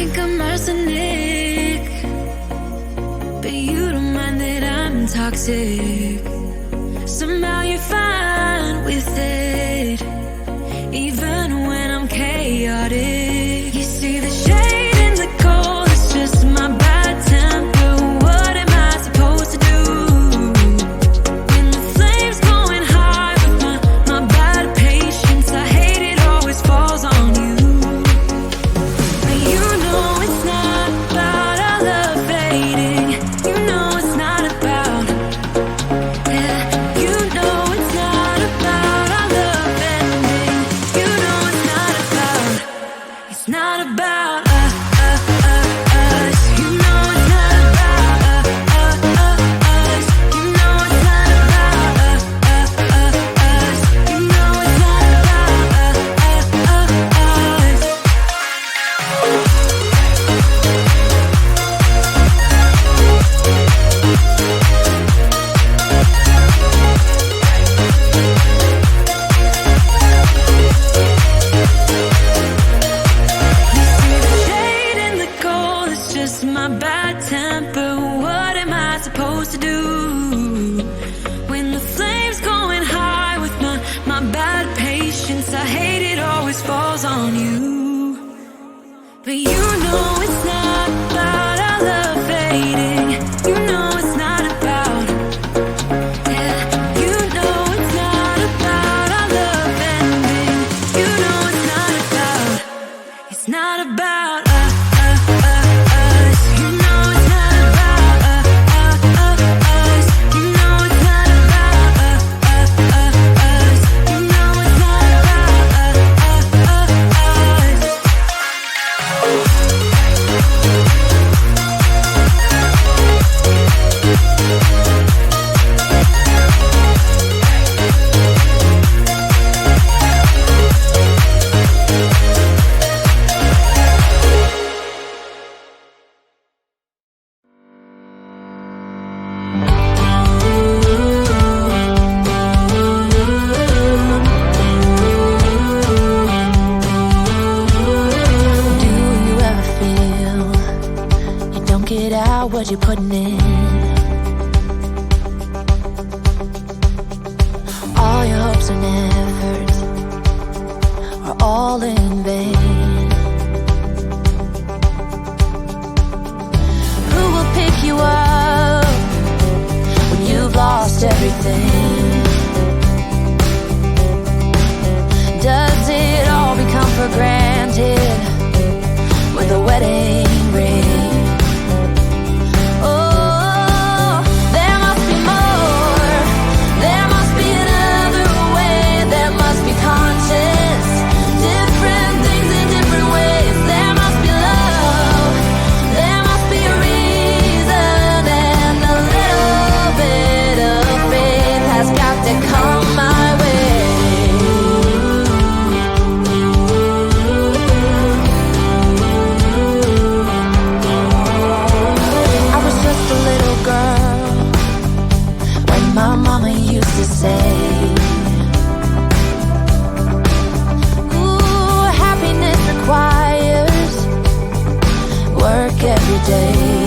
think I'm arsenic, but you don't mind that I'm toxic. Somehow you're fine with it, even when I'm chaotic. You see the shade in the cold, it's just my bad temper. What am I supposed to do when the flames going high with my bad patience? I hate it always falls on you. But you know it's not about our love fading. You know it's not about, yeah. You know it's not about our love ending. You know it's not about, it's not about us. You know it's not about us. You know it's not about us. You know it's not about us. You see the shade in the cold, it's just my bad temper. What am I supposed to do when the flames going high with my bad patience? I hate it always falls on you. But you know it's not about our love fading. You know it's not about, yeah. You know it's not about our love ending. You know it's not about, it's not about us. You know it's not about us. You know it's not about us. You know it's not about us. Do you ever feel you don't get out what you're putting in? All your hopes and efforts are all in vain. Who will pick you up when you've lost everything? Does it all become for granted with a wedding ring? Oh, there must be more. There must be another way. There must be conscious, different things in different ways. There must be love. There must be a reason, and a little bit of faith has got to come my way. I was just a little girl when my mama used to say, ooh, happiness requires work every day.